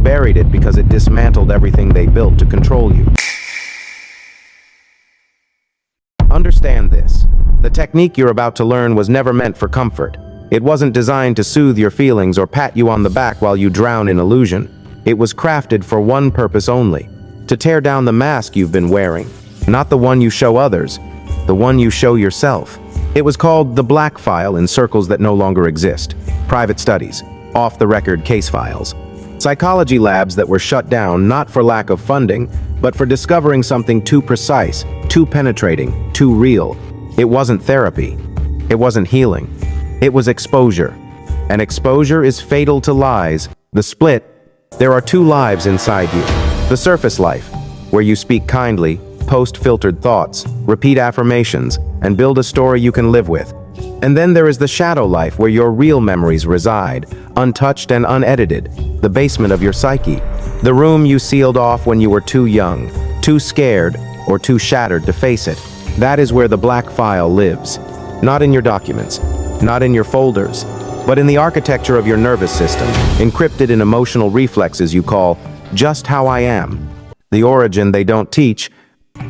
buried it because it dismantled everything they built to control you. Understand this. The technique you're about to learn was never meant for comfort. It wasn't designed to soothe your feelings or pat you on the back while you drown in illusion. It was crafted for one purpose only: to tear down the mask you've been wearing. Not the one you show others, the one you show yourself. It was called the Black File in circles that no longer exist. Private studies, off-the-record case files. Psychology labs that were shut down not for lack of funding, but for discovering something too precise, too penetrating, too real. It wasn't therapy. It wasn't healing. It was exposure. And exposure is fatal to lies. The split. There are two lives inside you. The surface life, where you speak kindly, post filtered thoughts, repeat affirmations, and build a story you can live with. And then there is the shadow life, where your real memories reside, untouched and unedited, the basement of your psyche, the room you sealed off when you were too young, too scared, or too shattered to face it. That is where the Black File lives. Not in your documents, not in your folders, but in the architecture of your nervous system, encrypted in emotional reflexes you call just how I am. The origin they don't teach.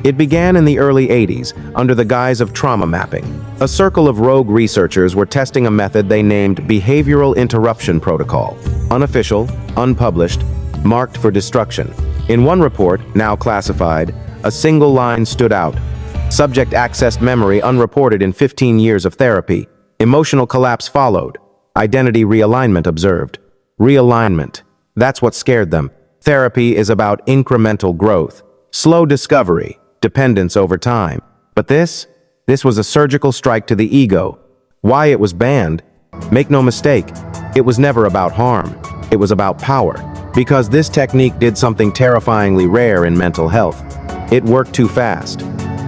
It began in the early 80s, under the guise of trauma mapping. A circle of rogue researchers were testing a method they named Behavioral Interruption Protocol. Unofficial, unpublished, marked for destruction. In one report, now classified, a single line stood out. Subject accessed memory unreported in 15 years of therapy. Emotional collapse followed. Identity realignment observed. Realignment. That's what scared them. Therapy is about incremental growth. Slow discovery, dependence over time. But this was a surgical strike to the ego. Why it was banned? Make no mistake, it was never about harm. It was about power. Because this technique did something terrifyingly rare in mental health. It worked too fast.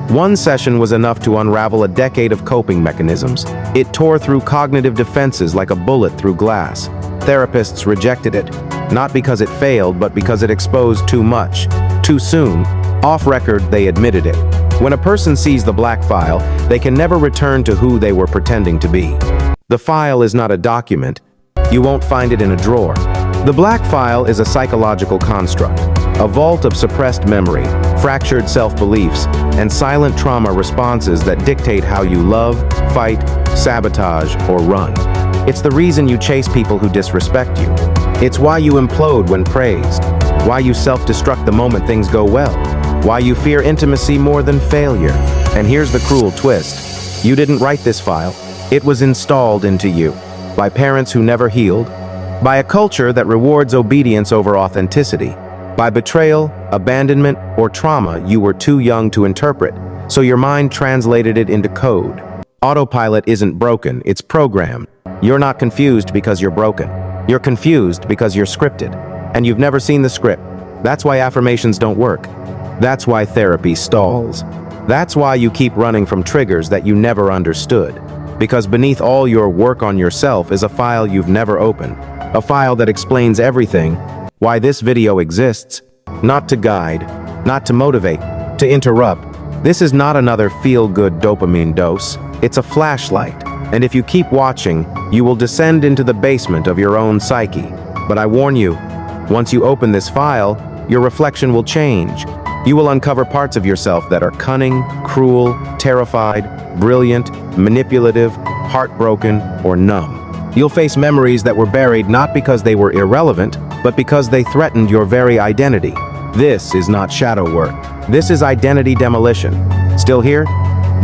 One session was enough to unravel a decade of coping mechanisms. It tore through cognitive defenses like a bullet through glass. Therapists rejected it, not because it failed, but because it exposed too much. Too soon. Off record, they admitted it. When a person sees the Black File, they can never return to who they were pretending to be. The file is not a document. You won't find it in a drawer. The Black File is a psychological construct, a vault of suppressed memory, fractured self-beliefs, and silent trauma responses that dictate how you love, fight, sabotage, or run. It's the reason you chase people who disrespect you. It's why you implode when praised, why you self-destruct the moment things go well, why you fear intimacy more than failure. And here's the cruel twist. You didn't write this file. It was installed into you by parents who never healed, by a culture that rewards obedience over authenticity, by betrayal, abandonment, or trauma you were too young to interpret, so your mind translated it into code. Autopilot isn't broken, it's programmed. You're not confused because you're broken. You're confused because you're scripted, and you've never seen the script. That's why affirmations don't work. That's why therapy stalls. That's why you keep running from triggers that you never understood. Because beneath all your work on yourself is a file you've never opened. A file that explains everything. Why this video exists. Not to guide, not to motivate, to interrupt. This is not another feel-good dopamine dose. It's a flashlight. And if you keep watching, you will descend into the basement of your own psyche. But I warn you, once you open this file, your reflection will change. You will uncover parts of yourself that are cunning, cruel, terrified, brilliant, manipulative, heartbroken, or numb. You'll face memories that were buried not because they were irrelevant, but because they threatened your very identity. This is not shadow work. This is identity demolition. Still here?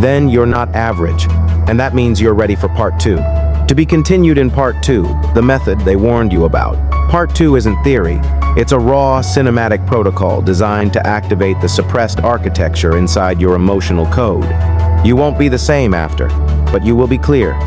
Then you're not average. And that means you're ready for part 2. To be continued in part 2, the method they warned you about. Part 2 isn't theory. It's a raw, cinematic protocol designed to activate the suppressed architecture inside your emotional code. You won't be the same after, but you will be clear.